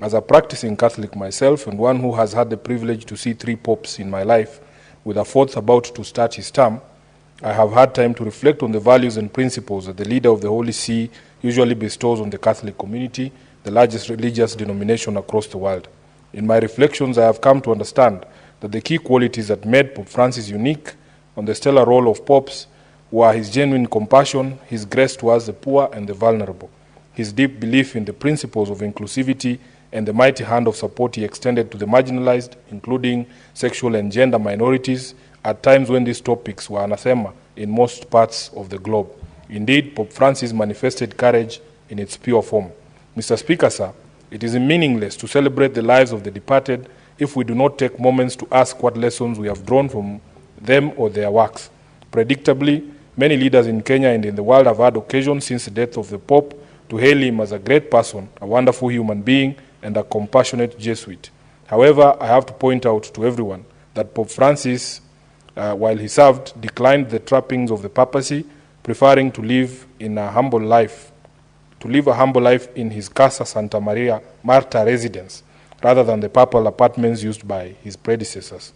As a practicing Catholic myself and one who has had the privilege to see 3 popes in my life, with a 4th about to start his term, I have had time to reflect on the values and principles that the leader of the Holy See usually bestows on the Catholic community, the largest religious denomination across the world. In my reflections, I have come to understand that the key qualities that made Pope Francis unique on the stellar role of popes were his genuine compassion, his grace towards the poor and the vulnerable, his deep belief in the principles of inclusivity, and the mighty hand of support he extended to the marginalized, including sexual and gender minorities, at times when these topics were anathema in most parts of the globe. Indeed, Pope Francis manifested courage in its pure form. Mr. Speaker, sir, it is meaningless to celebrate the lives of the departed if we do not take moments to ask what lessons we have drawn from them or their works. Predictably, many leaders in Kenya and in the world have had occasion since the death of the Pope to hail him as a great person, a wonderful human being, and a compassionate Jesuit. However, I have to point out to everyone that Pope Francis, while he served, declined the trappings of the papacy, preferring to live a humble life in his Casa Santa Maria Marta residence, rather than the papal apartments used by his predecessors.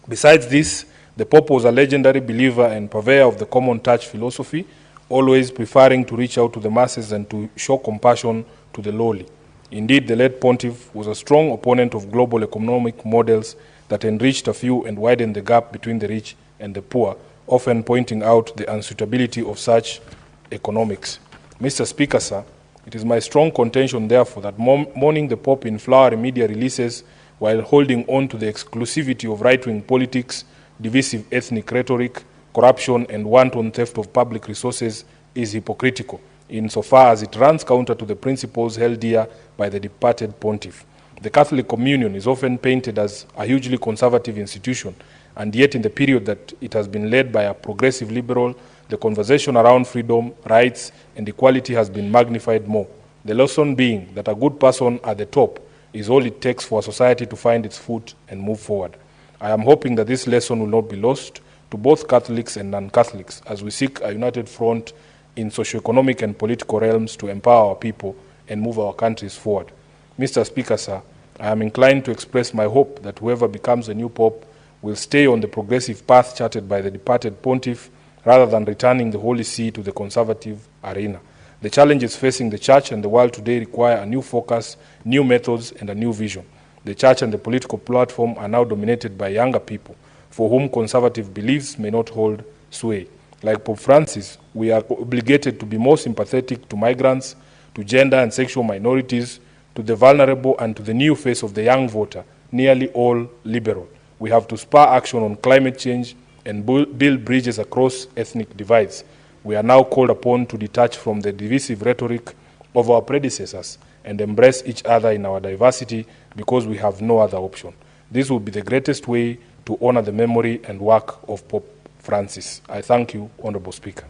Besides this, the Pope was a legendary believer and purveyor of the common touch philosophy, always preferring to reach out to the masses and to show compassion to the lowly. Indeed, the late Pontiff was a strong opponent of global economic models that enriched a few and widened the gap between the rich and the poor, often pointing out the unsuitability of such economics. Mr. Speaker, sir, it is my strong contention, therefore, that mourning the Pope in flowery media releases while holding on to the exclusivity of right-wing politics, divisive ethnic rhetoric, corruption, and wanton theft of public resources is hypocritical, insofar as it runs counter to the principles held dear by the departed Pontiff. The Catholic Communion is often painted as a hugely conservative institution, and yet in the period that it has been led by a progressive liberal, the conversation around freedom, rights, and equality has been magnified more. The lesson being that a good person at the top is all it takes for a society to find its foot and move forward. I am hoping that this lesson will not be lost to both Catholics and non-Catholics as we seek a united front in socio-economic and political realms to empower our people and move our countries forward. Mr. Speaker, sir, I am inclined to express my hope that whoever becomes the new Pope will stay on the progressive path charted by the departed Pontiff rather than returning the Holy See to the conservative arena. The challenges facing the Church and the world today require a new focus, new methods, and a new vision. The Church and the political platform are now dominated by younger people, for whom conservative beliefs may not hold sway. Like Pope Francis, we are obligated to be more sympathetic to migrants, to gender and sexual minorities, to the vulnerable, and to the new face of the young voter, nearly all liberal. We have to spur action on climate change and build bridges across ethnic divides. We are now called upon to detach from the divisive rhetoric of our predecessors and embrace each other in our diversity because we have no other option. This will be the greatest way to honor the memory and work of Pope Francis. I thank you, Honorable Speaker.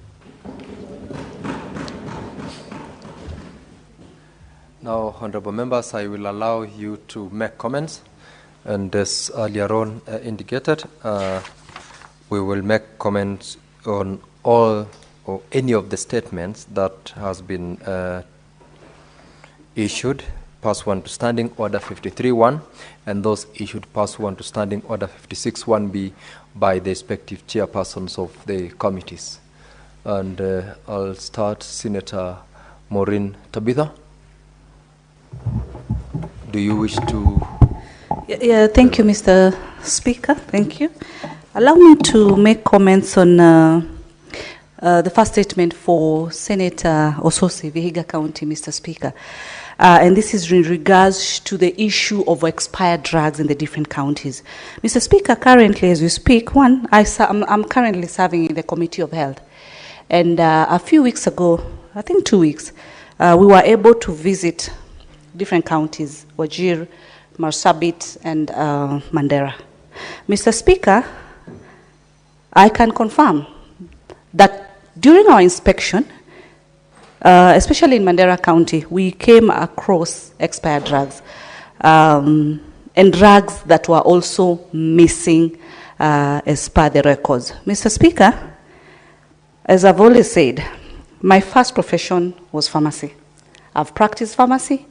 Now, Honorable Members, I will allow you to make comments. And as earlier on indicated, we will make comments on all or any of the statements that has been issued pursuant to Standing Order 53.1 and those issued pursuant to Standing Order 56.1b by the respective chairpersons of the committees. And I'll start, Senator Maureen Tabitha. Do you wish to? Yeah, thank you, Mr. Speaker. Thank you. Allow me to make comments on the first statement for Senator Ososi, Vihiga County, Mr. Speaker. And this is in regards to the issue of expired drugs in the different counties. Mr. Speaker, currently as we speak, I'm currently serving in the Committee of Health. And a few weeks ago, I think 2 weeks, we were able to visit different counties, Wajir, Marsabit, and Mandera. Mr. Speaker, I can confirm that during our inspection, especially in Mandera County, we came across expired drugs and drugs that were also missing as per the records. Mr. Speaker, as I've always said, my first profession was pharmacy. I've practiced pharmacy,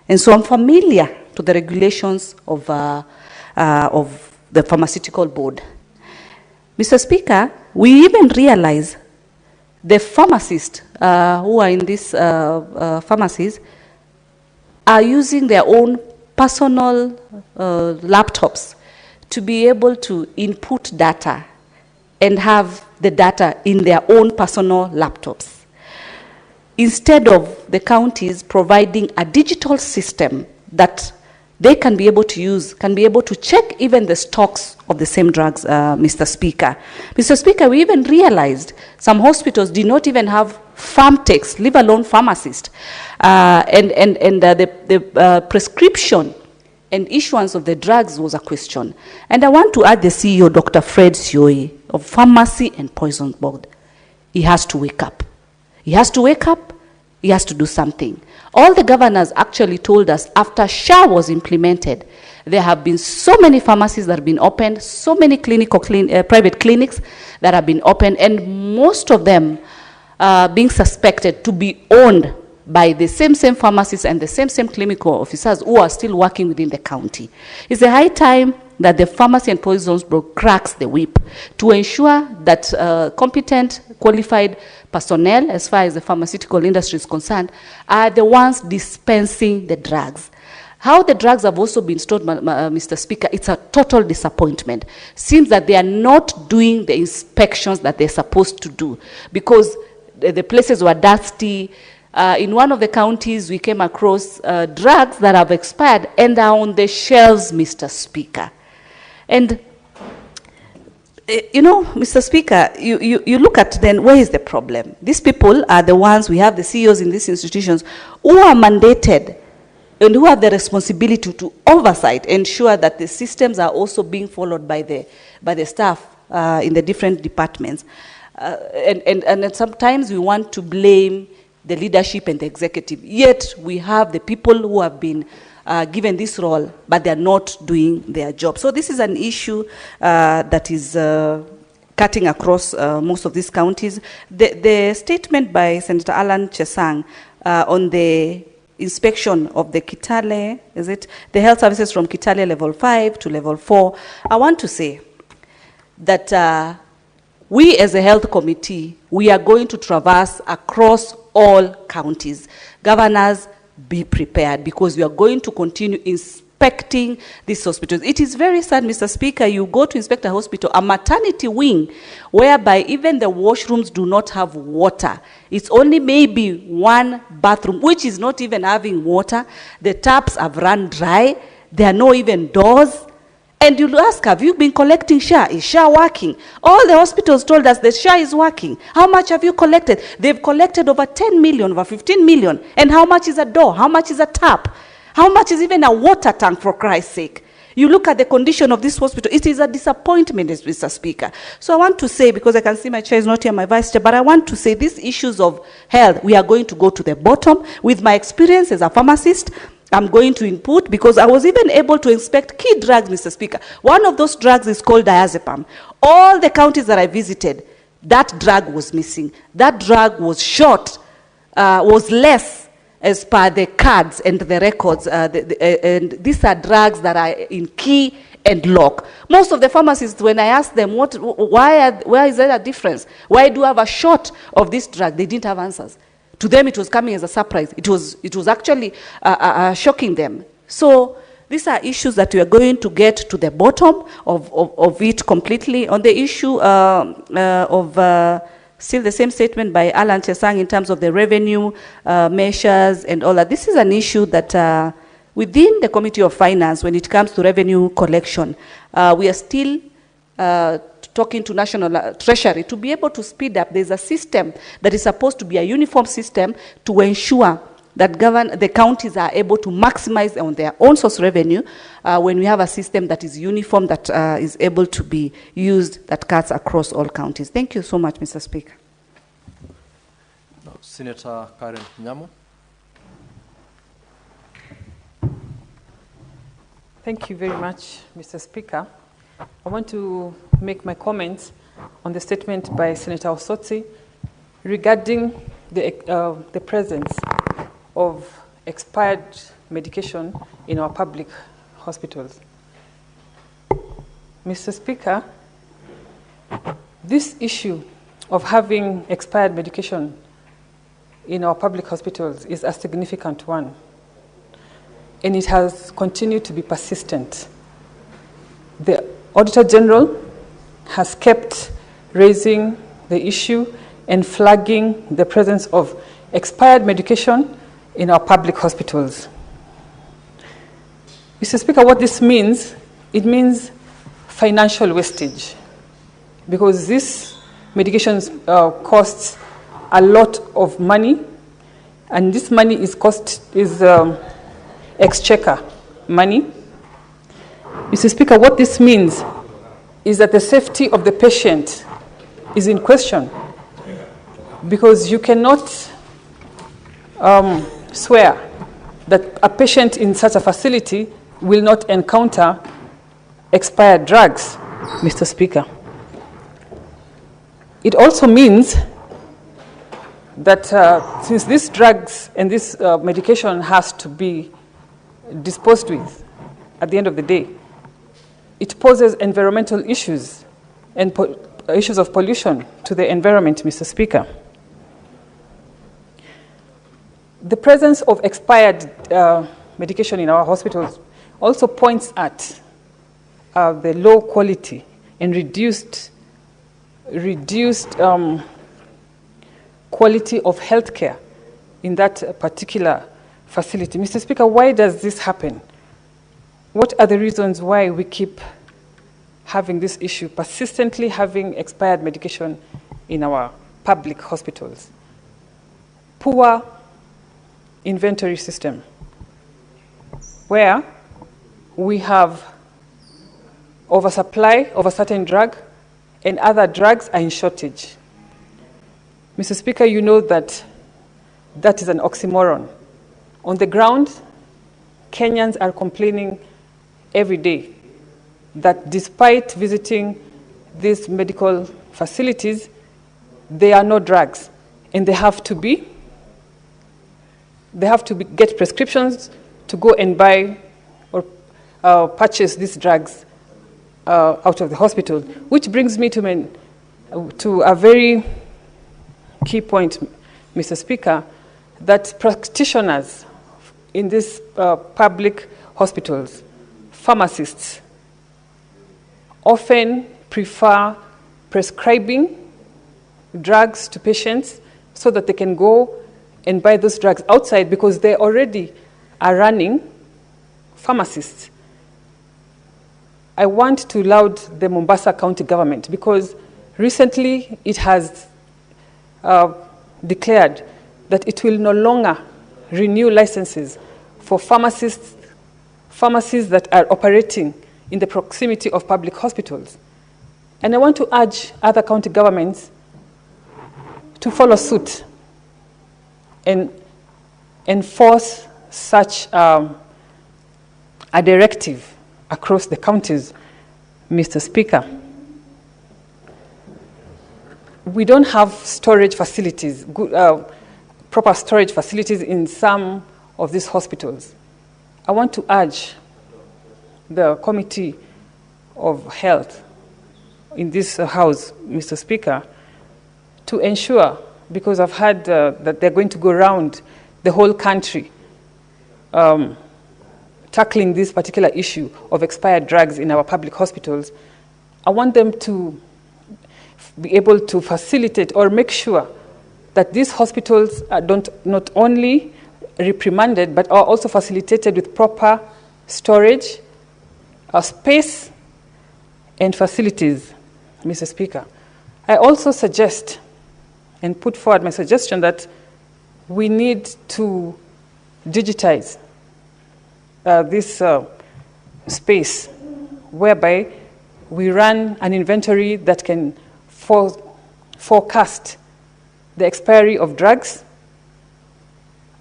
And so I'm familiar to the regulations of the Pharmaceutical Board. Mr. Speaker, we even realize the pharmacists who are in these pharmacies are using their own personal laptops to be able to input data and have the data in their own personal laptops, instead of the counties providing a digital system that they can be able to use, can be able to check even the stocks of the same drugs, Mr. Speaker. Mr. Speaker, we even realized some hospitals did not even have farm techs, leave alone pharmacists. The prescription and issuance of the drugs was a question. And I want to add the CEO, Dr. Fred Sioi, of Pharmacy and Poison Board. He has to wake up. He has to wake up. He has to do something. All the governors actually told us after SHA was implemented, there have been so many pharmacies that have been opened, so many private clinics that have been opened, and most of them being suspected to be owned by the same pharmacists and the same clinical officers who are still working within the county. It's a high time that the Pharmacy and Poisons Board cracks the whip to ensure that competent, qualified personnel, as far as the pharmaceutical industry is concerned, are the ones dispensing the drugs. How the drugs have also been stored, Mr. Speaker, it's a total disappointment. Seems that they are not doing the inspections that they're supposed to do because the places were dusty. In one of the counties, we came across drugs that have expired and are on the shelves, Mr. Speaker. And, you know, Mr. Speaker, you look at then, where is the problem? These people are the ones, we have the CEOs in these institutions, who are mandated and who have the responsibility to oversight, ensure that the systems are also being followed by the staff in the different departments. And sometimes we want to blame the leadership and the executive, yet we have the people who have been given this role, but they're not doing their job. So this is an issue that is cutting across most of these counties. The statement by Senator Alan Chesang on the inspection of the Kitale, is it, the health services from Kitale level 5 to level 4, I want to say that we as a health committee, we are going to traverse across all counties. Governors, be prepared because we are going to continue inspecting these hospitals. It is very sad, Mr. Speaker, you go to inspect a hospital, a maternity wing, whereby even the washrooms do not have water. It's only maybe one bathroom, which is not even having water. The taps have run dry. There are no even doors. And you'll ask, have you been collecting SHA? Is SHA working? All the hospitals told us that SHA is working. How much have you collected? They've collected over 10 million, over 15 million. And how much is a door? How much is a tap? How much is even a water tank, for Christ's sake? You look at the condition of this hospital, it is a disappointment, Mr. Speaker. So I want to say, because I can see my chair is not here, my vice chair, but I want to say these issues of health, we are going to go to the bottom. With my experience as a pharmacist, I'm going to input, because I was even able to inspect key drugs, Mr. Speaker. One of those drugs is called diazepam. All the counties that I visited, that drug was missing. That drug was short, was less as per the cards and the records. And these are drugs that are in key and lock. Most of the pharmacists, when I asked them, why is there a difference? Why do you have a short of this drug? They didn't have answers. To them, it was coming as a surprise. It was actually shocking them. So these are issues that we are going to get to the bottom of it completely. On the issue of still the same statement by Alan Chesang in terms of the revenue measures and all that, this is an issue that within the Committee of Finance, when it comes to revenue collection, we are still talking to National Treasury to be able to speed up. There's a system that is supposed to be a uniform system to ensure that the counties are able to maximize on their own source revenue when we have a system that is uniform, that is able to be used, that cuts across all counties. Thank you so much, Mr. Speaker. Now, Senator Karen Nyamu. Thank you very much, Mr. Speaker. I want to make my comments on the statement by Senator Osotsi regarding the presence of expired medication in our public hospitals. Mr. Speaker, this issue of having expired medication in our public hospitals is a significant one, and it has continued to be persistent. The Auditor General has kept raising the issue and flagging the presence of expired medication in our public hospitals. Mr. Speaker, what this means, it means financial wastage, because this medications costs a lot of money, and this money is exchequer money. Mr. Speaker, what this means is that the safety of the patient is in question, because you cannot swear that a patient in such a facility will not encounter expired drugs, Mr. Speaker. It also means that since these drugs and this medication has to be disposed with at the end of the day, it poses environmental issues and issues of pollution to the environment, Mr. Speaker. The presence of expired medication in our hospitals also points at the low quality and reduced quality of healthcare in that particular facility. Mr. Speaker, why does this happen? What are the reasons why we keep having this issue, persistently having expired medication in our public hospitals? Poor inventory system, where we have oversupply of a certain drug and other drugs are in shortage. Mr. Speaker, you know that that is an oxymoron. On the ground, Kenyans are complaining every day that despite visiting these medical facilities, there are no drugs, and they have to get prescriptions to go and buy or purchase these drugs out of the hospital, which brings me to a very key point, Mr. Speaker, that practitioners in these public hospitals, pharmacists, often prefer prescribing drugs to patients so that they can go and buy those drugs outside, because they already are running pharmacists. I want to laud the Mombasa County government, because recently it has declared that it will no longer renew licenses for pharmacies that are operating in the proximity of public hospitals. And I want to urge other county governments to follow suit and enforce such a directive across the counties, Mr. Speaker. We don't have storage facilities, proper storage facilities in some of these hospitals. I want to urge the Committee of Health in this House, Mr. Speaker, to ensure, because I've heard that they're going to go around the whole country tackling this particular issue of expired drugs in our public hospitals. I want them to be able to facilitate or make sure that these hospitals are not only reprimanded, but are also facilitated with proper storage, space, and facilities, Mr. Speaker. I also suggest and put forward my suggestion that we need to digitize this space, whereby we run an inventory that can forecast the expiry of drugs.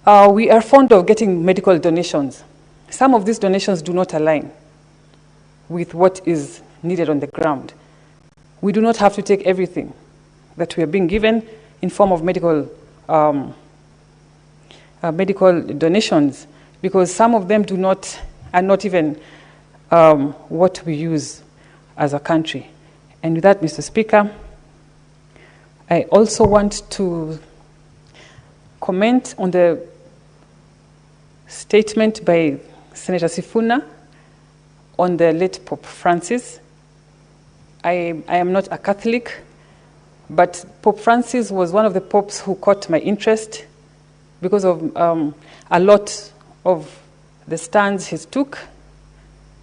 We are fond of getting medical donations. Some of these donations do not align with what is needed on the ground. We do not have to take everything that we are being given in form of medical donations because some of them are not even what we use as a country. And with that, Mr. Speaker, I also want to comment on the statement by Senator Sifuna on the late Pope Francis. I am not a Catholic, but Pope Francis was one of the popes who caught my interest because of a lot of the stands he took.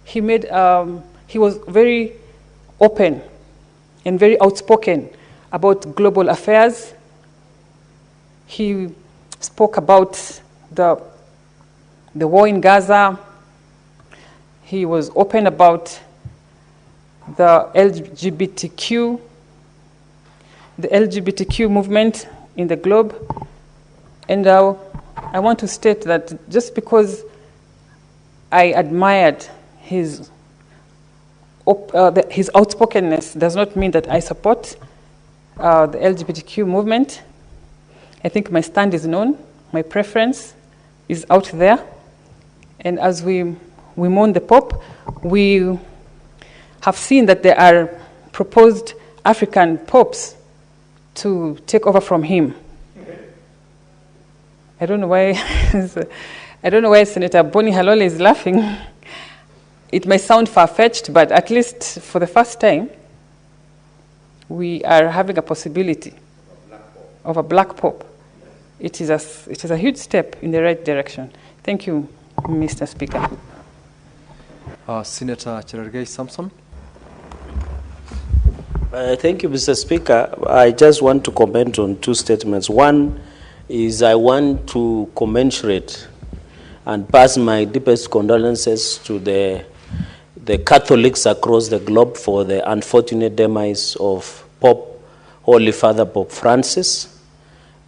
He was very open and very outspoken about global affairs. He spoke about the war in Gaza. He was open about the LGBTQ movement in the globe. And I want to state that just because I admired his outspokenness does not mean that I support the LGBTQ movement. I think my stand is known, my preference is out there. And as we mourn the Pope, we have seen that there are proposed African popes to take over from him. I don't know why Senator Boni Halole is laughing. It may sound far-fetched, but at least for the first time, we are having a possibility of a black pope. It is a huge step in the right direction. Thank you, Mr. Speaker. Senator Cherargei Samson. Thank you, Mr. Speaker. I just want to comment on two statements. One is I want to commensurate and pass my deepest condolences to the Catholics across the globe for the unfortunate demise of Holy Father Pope Francis.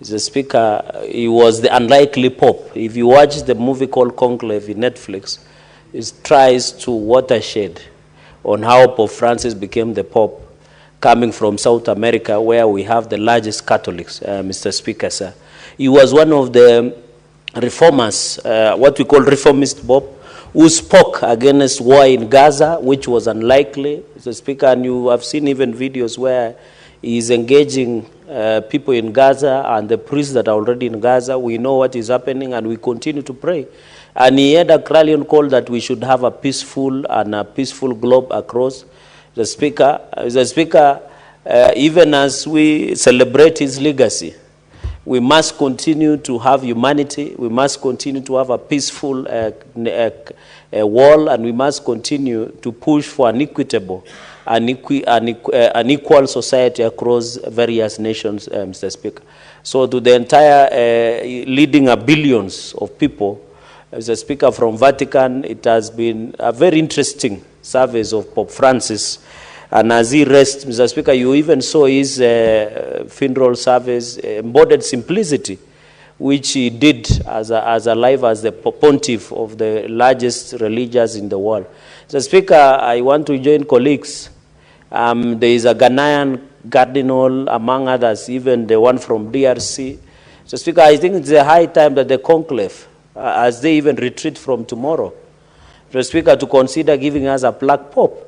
Mr. Speaker, he was the unlikely Pope. If you watch the movie called Conclave in Netflix, it tries to watershed on how Pope Francis became the Pope, coming from South America, where we have the largest Catholics, Mr. Speaker, sir. He was one of the reformers, what we call reformist Pope, who spoke against war in Gaza, which was unlikely, Mr. Speaker, and you have seen even videos where he is engaging people in Gaza and the priests that are already in Gaza. We know what is happening and we continue to pray. And he had a clarion call that we should have a peaceful globe across. The Speaker, even as we celebrate his legacy, we must continue to have humanity, we must continue to have a peaceful world, and we must continue to push for an equitable, an equal society across various nations, Mr. Speaker. So to the entire leading billions of people, Mr. Speaker, from Vatican, it has been a very interesting service of Pope Francis. And as he rests, Mr. Speaker, you even saw his funeral service, embodied simplicity, which he did as alive as the pontiff of the largest religions in the world. Mr. Speaker, I want to join colleagues. There is a Ghanaian cardinal, among others, even the one from DRC. Mr. Speaker, I think it's a high time that the conclave, as they even retreat from tomorrow, Mr. Speaker, to consider giving us a black pope.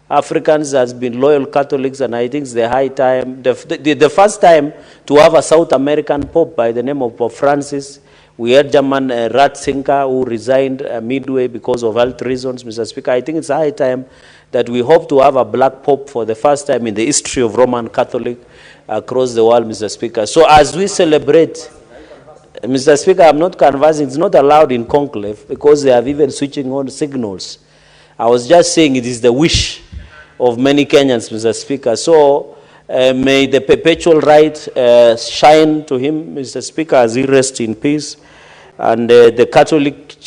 Africans has been loyal Catholics, and I think it's the high time, the first time to have a South American Pope by the name of Pope Francis. We had German Ratzinger, who resigned midway because of health reasons, Mr. Speaker. I think it's high time that we hope to have a black Pope for the first time in the history of Roman Catholic across the world, Mr. Speaker. So as we celebrate, Mr. Speaker, I'm not conversing, it's not allowed in conclave because they have even switching on signals. I was just saying it is the wish of many Kenyans, Mr. Speaker. So may the perpetual right shine to him, Mr. Speaker, as he rests in peace. And the Catholic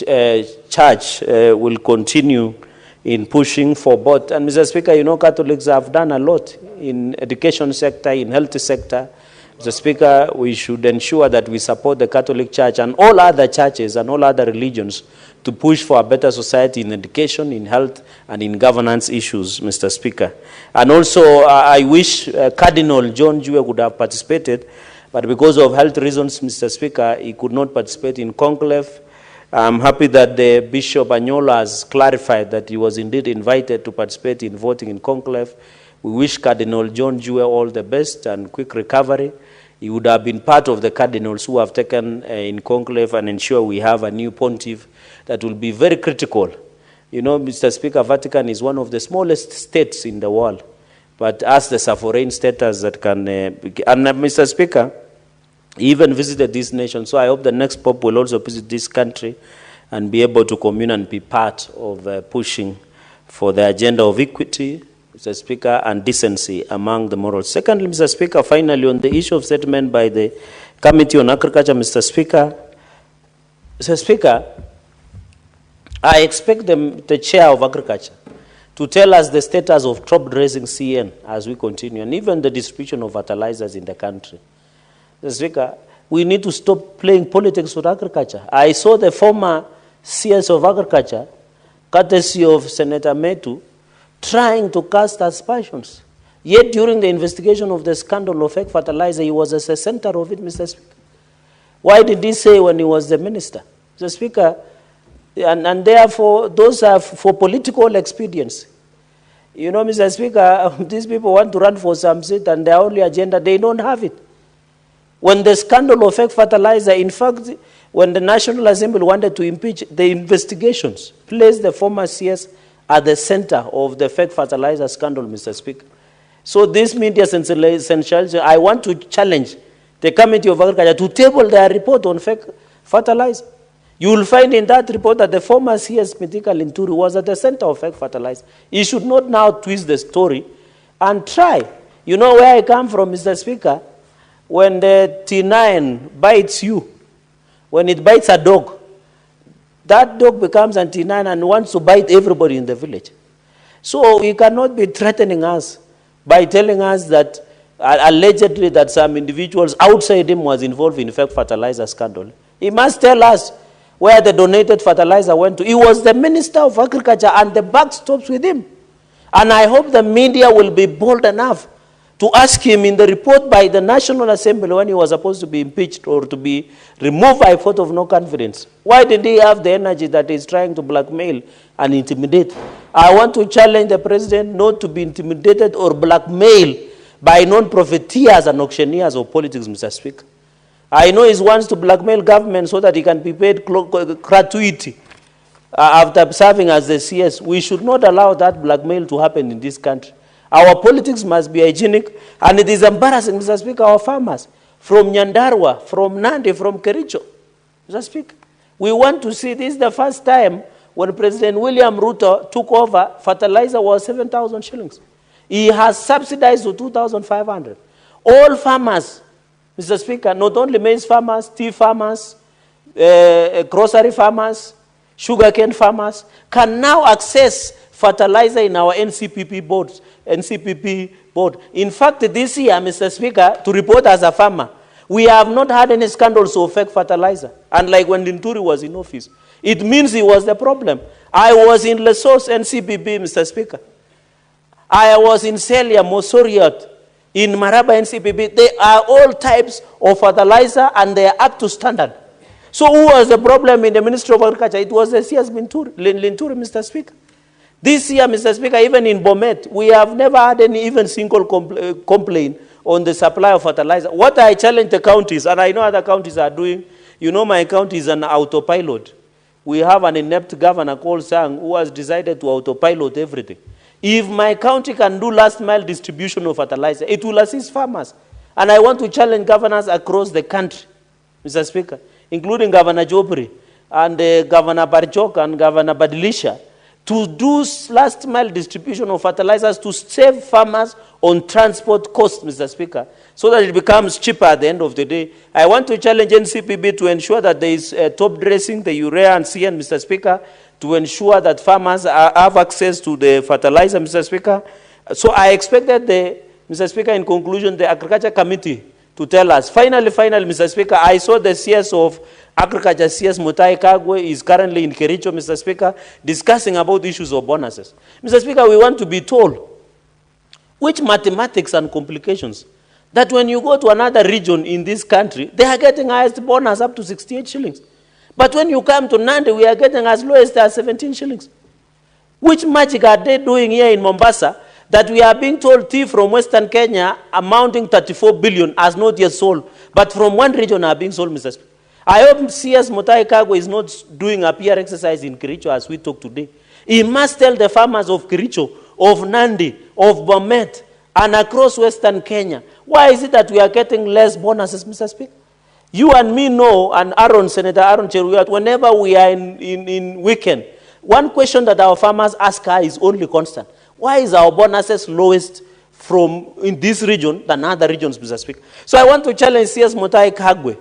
Church will continue in pushing for both. And Mr. Speaker, you know, Catholics have done a lot in education sector, in health sector. Mr. Speaker, we should ensure that we support the Catholic Church and all other churches and all other religions to push for a better society in education, in health, and in governance issues, Mr. Speaker. And also, I wish Cardinal John Jue would have participated, but because of health reasons, Mr. Speaker, he could not participate in conclave. I'm happy that the Bishop Anyola has clarified that he was indeed invited to participate in voting in conclave. We wish Cardinal John Jue all the best and quick recovery. He would have been part of the cardinals who have taken in conclave and ensure we have a new pontiff that will be very critical. You know, Mr. Speaker, Vatican is one of the smallest states in the world, but as the sovereign status that can, and Mr. Speaker, he even visited this nation, so I hope the next Pope will also visit this country and be able to commune and be part of pushing for the agenda of equity, Mr. Speaker, and decency among the morals. Secondly, Mr. Speaker, finally, on the issue of settlement by the Committee on Agriculture, Mr. Speaker, I expect the Chair of Agriculture to tell us the status of crop raising CN as we continue, and even the distribution of fertilizers in the country. Mr. Speaker, we need to stop playing politics with agriculture. I saw the former CS of Agriculture, courtesy of Senator Metu, trying to cast aspersions. Yet during the investigation of the scandal of fake fertilizer, he was at the center of it, Mr. Speaker. Why did he say when he was the minister? Mr. Speaker, and therefore, those are for political expediency. You know, Mr. Speaker, these people want to run for some seat and their only agenda, they don't have it. When the scandal of fake fertilizer, in fact, when the National Assembly wanted to impeach, the investigations placed the former CS at the center of the fake fertilizer scandal, Mr. Speaker. So this media sensationalism, I want to challenge the Committee of Agriculture to table their report on fake fertilizer. You will find in that report that the former CS Mitika Linturi was at the center of fake fertilizer. He should not now twist the story and try. You know where I come from, Mr. Speaker? When the T9 bites you, when it bites a dog, that dog becomes a T9 and wants to bite everybody in the village. So you cannot be threatening us by telling us that allegedly that some individuals outside him was involved in fake fertilizer scandal. He must tell us where the donated fertilizer went to. He was the Minister of Agriculture and the buck stops with him. And I hope the media will be bold enough to ask him in the report by the National Assembly when he was supposed to be impeached or to be removed by vote of no confidence. Why did he have the energy that he's trying to blackmail and intimidate? I want to challenge the president not to be intimidated or blackmailed by non-profiteers and auctioneers of politics, Mr. Speaker. I know he wants to blackmail government so that he can be paid gratuity after serving as the CS. We should not allow that blackmail to happen in this country. Our politics must be hygienic, and it is embarrassing, Mr. Speaker, our farmers from Nyandarua, from Nandi, from Kericho. Mr. Speaker, we want to see this the first time when President William Ruto took over, fertilizer was 7,000 shillings. He has subsidized to 2,500. All farmers, Mr. Speaker, not only maize farmers, tea farmers, grocery farmers, sugarcane farmers, can now access fertilizer in our NCPP board. In fact, this year, Mr. Speaker, to report as a farmer, we have not had any scandals of fake fertilizer, unlike when Linturi was in office. It means he was the problem. I was in Lesos NCPP, Mr. Speaker. I was in Celia, Mosoriot, in Maraba NCPP. They are all types of fertilizer and they are up to standard. So who was the problem in the Ministry of Agriculture? It was the CS Linturi, Mr. Speaker. This year, Mr. Speaker, even in Bomet, we have never had any even single complaint on the supply of fertilizer. What I challenge the counties, and I know other counties are doing, you know my county is an autopilot. We have an inept governor called Sang who has decided to autopilot everything. If my county can do last mile distribution of fertilizer, it will assist farmers. And I want to challenge governors across the country, Mr. Speaker, including Governor Jobri and Governor Barjok and Governor Badilisha, to do last mile distribution of fertilizers to save farmers on transport costs, Mr. Speaker, so that it becomes cheaper at the end of the day. I want to challenge NCPB to ensure that there is top dressing, the urea and CN, Mr. Speaker, to ensure that farmers have access to the fertilizer, Mr. Speaker. So I expected Mr. Speaker, in conclusion, the Agriculture Committee to tell us. Finally, Mr. Speaker, I saw the CS of Agriculture, CS Mutai Kagwe, is currently in Kericho, Mr. Speaker, discussing about issues of bonuses. Mr. Speaker, we want to be told which mathematics and complications that when you go to another region in this country, they are getting highest bonus up to 68 shillings. But when you come to Nandi, we are getting as low as 17 shillings. Which magic are they doing here in Mombasa that we are being told tea from Western Kenya amounting 34 billion has not yet sold, but from one region are being sold, Mr. Speaker? I hope CS Mutahi Kagwe is not doing a PR exercise in Kericho as we talk today. He must tell the farmers of Kericho, of Nandi, of Bomet, and across Western Kenya, why is it that we are getting less bonuses, Mr. Speaker? You and me know, and Senator Aaron Cheruiyot, whenever we are in weekend, one question that our farmers ask her is only constant. Why is our bonuses lowest in this region than other regions, Mr. Speaker? So I want to challenge CS Mutahi Kagwe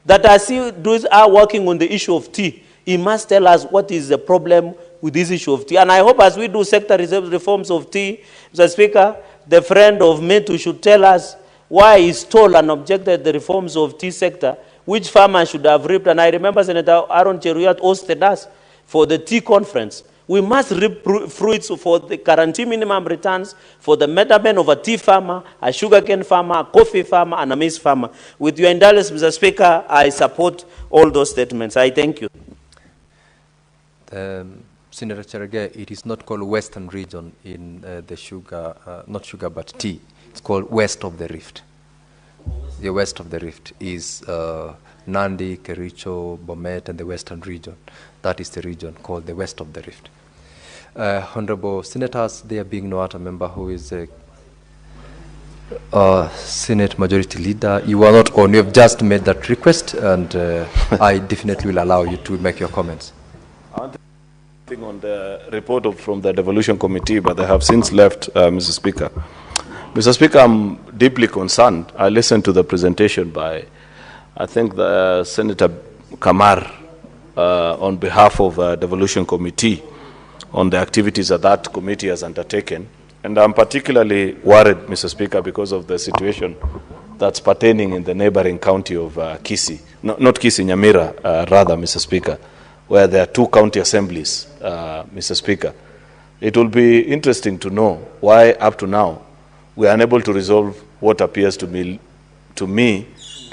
that as he are working on the issue of tea, he must tell us what is the problem with this issue of tea. And I hope as we do sector reforms of tea, Mr. Speaker, the friend of Metu should tell us why he stole and objected the reforms of tea sector, which farmers should have reaped. And I remember Senator Aaron Cheruiyot hosted us for the tea conference. We must reap fruits for the guarantee minimum returns for the betterment of a tea farmer, a sugarcane farmer, a coffee farmer, and a maize farmer. With your indulgence, Mr. Speaker, I support all those statements. I thank you. Senator Cherage, it is not called Western region in the sugar, not sugar, but tea. It's called West of the Rift. The West of the Rift is Nandi, Kericho, Bomet, and the Western region. That is the region called the West of the Rift. Honorable Senators, there being no other member who is a Senate Majority Leader, you are not on. You have just made that request, and I definitely will allow you to make your comments. I want to think on the report from the Devolution Committee, but they have since left, Mr. Speaker. Mr. Speaker, I'm deeply concerned. I listened to the presentation by, I think, the Senator Kamar on behalf of the Devolution Committee on the activities that committee has undertaken. And I'm particularly worried, Mr. Speaker, because of the situation that's pertaining in the neighboring county of Kisii. Not Kisii, Nyamira, rather, Mr. Speaker, where there are two county assemblies, Mr. Speaker. It will be interesting to know why, up to now, we are unable to resolve what appears to me to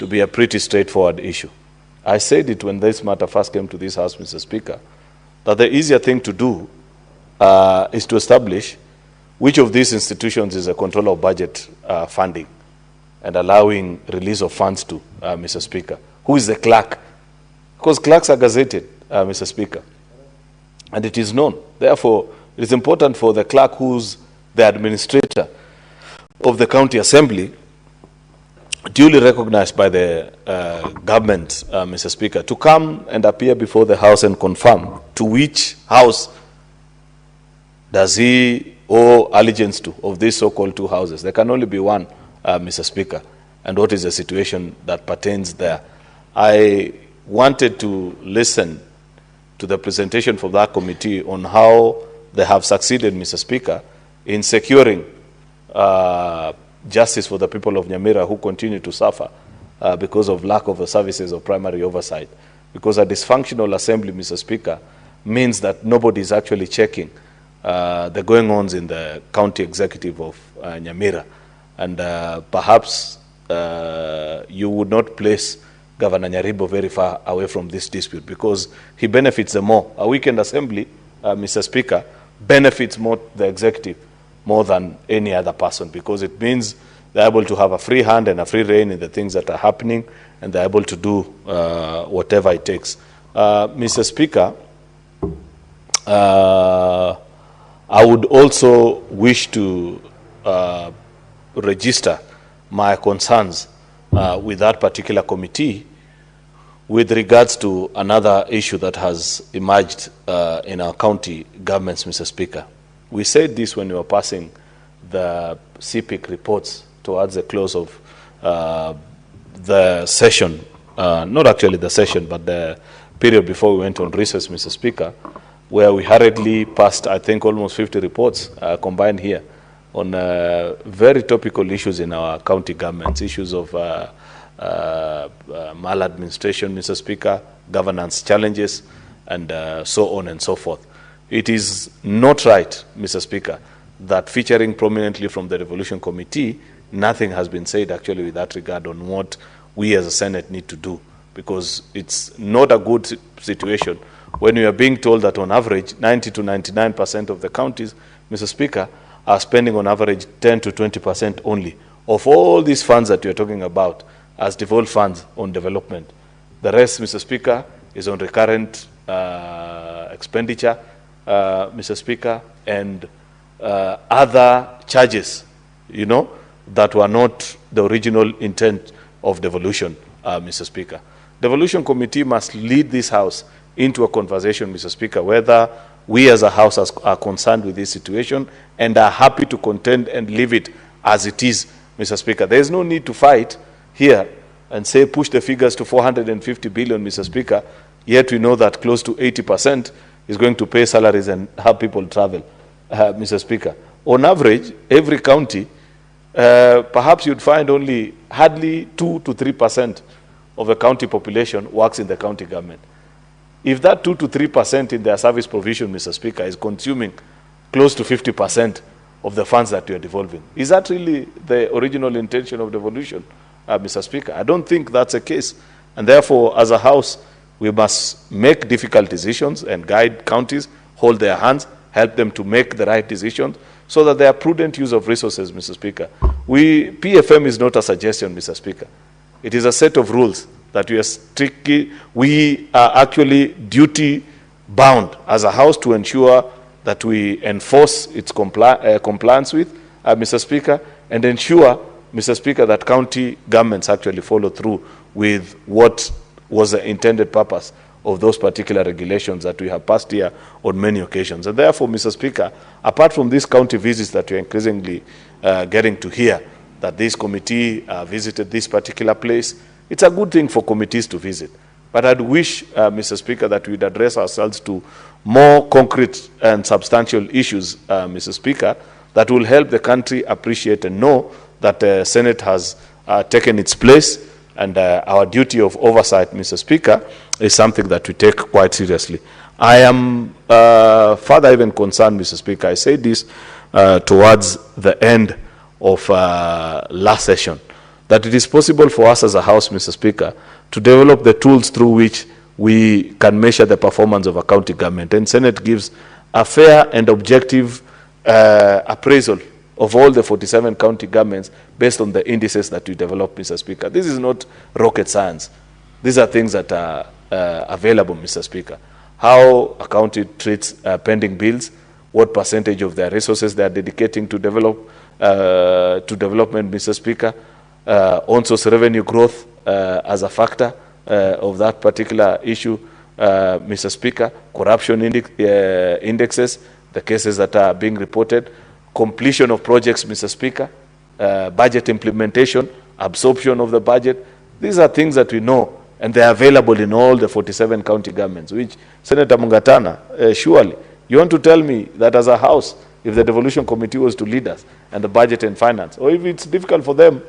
be a pretty straightforward issue. I said it when this matter first came to this House, Mr. Speaker, that the easier thing to do is to establish which of these institutions is a controller of budget funding and allowing release of funds to, Mr. Speaker. Who is the clerk? Because clerks are gazetted, Mr. Speaker, and it is known. Therefore, it is important for the clerk, who's the administrator of the county assembly, duly recognized by the government, Mr. Speaker, to come and appear before the House and confirm to which house does he owe allegiance to of these so-called two houses. There can only be one, Mr. Speaker, and what is the situation that pertains there. I wanted to listen to the presentation from that committee on how they have succeeded, Mr. Speaker, in securing justice for the people of Nyamira who continue to suffer because of lack of the services of primary oversight. Because a dysfunctional assembly, Mr. Speaker, means that nobody is actually checking the going-ons in the county executive of Nyamira. And perhaps you would not place Governor Nyaribo very far away from this dispute, because he benefits the more. A weekend assembly, Mr. Speaker, benefits more the executive more than any other person, because it means they're able to have a free hand and a free rein in the things that are happening, and they're able to do whatever it takes. Mr. Speaker, I would also wish to register my concerns with that particular committee with regards to another issue that has emerged in our county governments, Mr. Speaker. We said this when we were passing the CPIC reports towards the close of the session, not actually the session, but the period before we went on recess, Mr. Speaker, where we hurriedly passed, I think, almost 50 reports combined here on very topical issues in our county governments, issues of maladministration, Mr. Speaker, governance challenges, and so on and so forth. It is not right, Mr. Speaker, that featuring prominently from the Devolution Committee, nothing has been said actually with that regard on what we as a Senate need to do because it's not a good situation when we are being told that on average 90 to 99% of the counties, Mr. Speaker, are spending on average 10 to 20% only of all these funds that we are talking about as devolved funds on development. The rest, Mr. Speaker, is on recurrent expenditure, Mr. Speaker, and other charges, you know, that were not the original intent of devolution, Mr. Speaker. Devolution Committee must lead this House into a conversation, Mr. Speaker, whether we as a House are concerned with this situation and are happy to contend and leave it as it is, Mr. Speaker. There is no need to fight here and say push the figures to 450 billion, Mr. Speaker, yet we know that close to 80% is going to pay salaries and have people travel, Mr. Speaker. On average, every county, perhaps you'd find only hardly 2 to 3% of the county population works in the county government. If that 2 to 3% in their service provision, Mr. Speaker, is consuming close to 50% of the funds that we are devolving, is that really the original intention of devolution, Mr. Speaker? I don't think that's the case. And therefore, as a House, we must make difficult decisions and guide counties, hold their hands, help them to make the right decisions so that they are prudent use of resources, Mr. Speaker. PFM is not a suggestion, Mr. Speaker. It is a set of rules that we are actually duty-bound as a House to ensure that we enforce its compliance with, Mr. Speaker, and ensure, Mr. Speaker, that county governments actually follow through with what was the intended purpose of those particular regulations that we have passed here on many occasions. And therefore, Mr. Speaker, apart from these county visits that we are increasingly getting to hear, that this committee visited this particular place, it's a good thing for committees to visit. But I'd wish, Mr. Speaker, that we'd address ourselves to more concrete and substantial issues, Mr. Speaker, that will help the country appreciate and know that the Senate has taken its place, and our duty of oversight, Mr. Speaker, is something that we take quite seriously. I am further even concerned, Mr. Speaker. I say this towards the end of last session, that it is possible for us as a House, Mr. Speaker, to develop the tools through which we can measure the performance of a county government. And Senate gives a fair and objective appraisal of all the 47 county governments based on the indices that we develop, Mr. Speaker. This is not rocket science. These are things that are available, Mr. Speaker. How a county treats pending bills, what percentage of their resources they are dedicating to development, Mr. Speaker, on-source revenue growth as a factor of that particular issue, Mr. Speaker, corruption indexes, the cases that are being reported, completion of projects, Mr. Speaker, budget implementation, absorption of the budget. These are things that we know, and they are available in all the 47 county governments, which, Senator Mungatana, surely, you want to tell me that as a House, if the Devolution Committee was to lead us, and the Budget and Finance, or if it's difficult for them,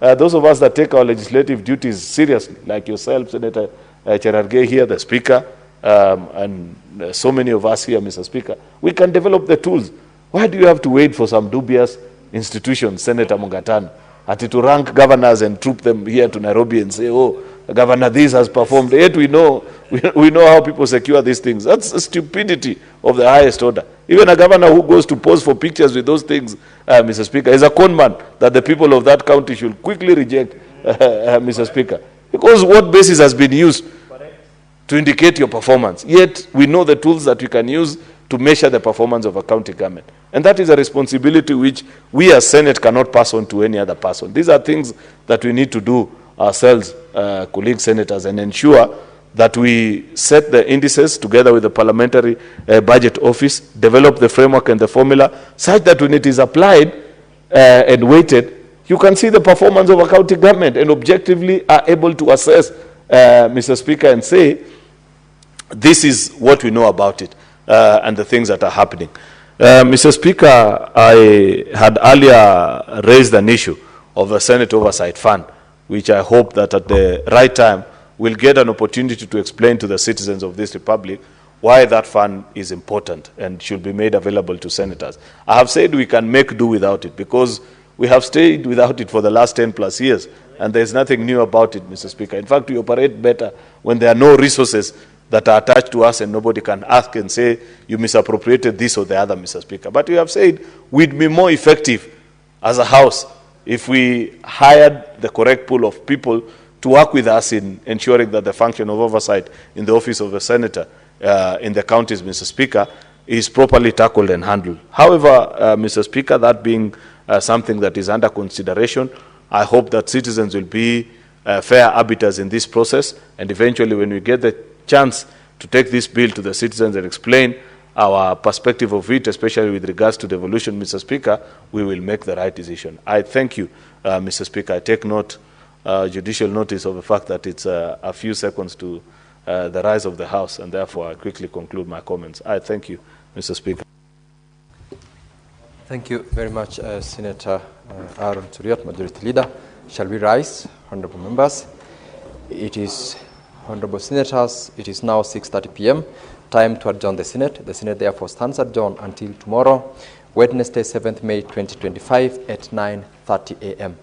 those of us that take our legislative duties seriously, like yourself, Senator Cherargei here, the Speaker, and so many of us here, Mr. Speaker, we can develop the tools. Why do you have to wait for some dubious institutions, Senator Mungatana, to rank governors and troop them here to Nairobi and say, oh, Governor this has performed, yet we know how people secure these things. That's a stupidity of the highest order. Even a governor who goes to pose for pictures with those things, Mr. Speaker, is a con man that the people of that county should quickly reject, Mr. Speaker. Because what basis has been used to indicate your performance? Yet we know the tools that we can use to measure the performance of a county government. And that is a responsibility which we as Senate cannot pass on to any other person. These are things that we need to do ourselves, colleague senators, and ensure that we set the indices together with the Parliamentary Budget Office, develop the framework and the formula, such that when it is applied and weighted, you can see the performance of a county government and objectively are able to assess, Mr. Speaker, and say, this is what we know about it and the things that are happening. Mr. Speaker, I had earlier raised an issue of the Senate Oversight Fund, which I hope that at the right time we'll get an opportunity to explain to the citizens of this republic why that fund is important and should be made available to senators. I have said we can make do without it because We have stayed without it for the last 10 plus years, and there's nothing new about it, Mr. Speaker. In fact, we operate better when there are no resources that are attached to us and nobody can ask and say, you misappropriated this or the other, Mr. Speaker. But we have said we'd be more effective as a House if we hired the correct pool of people to work with us in ensuring that the function of oversight in the office of a senator in the counties, Mr. Speaker, is properly tackled and handled. However, Mr. Speaker, that being something that is under consideration, I hope that citizens will be fair arbiters in this process, and eventually when we get the chance to take this bill to the citizens and explain our perspective of it, especially with regards to devolution, Mr. Speaker, we will make the right decision. I thank you, Mr. Speaker. I take note, judicial notice of the fact that it's a few seconds to the rise of the House, and therefore I quickly conclude my comments. I thank you, Mr. Speaker. Thank you very much, Senator Aaron Turiot, Majority Leader. Shall we rise, honorable members? It is, honorable senators, it is now 6:30 p.m. Time to adjourn the Senate. The Senate therefore stands adjourned until tomorrow, Wednesday, 7th May 2025 at 9:30 a.m.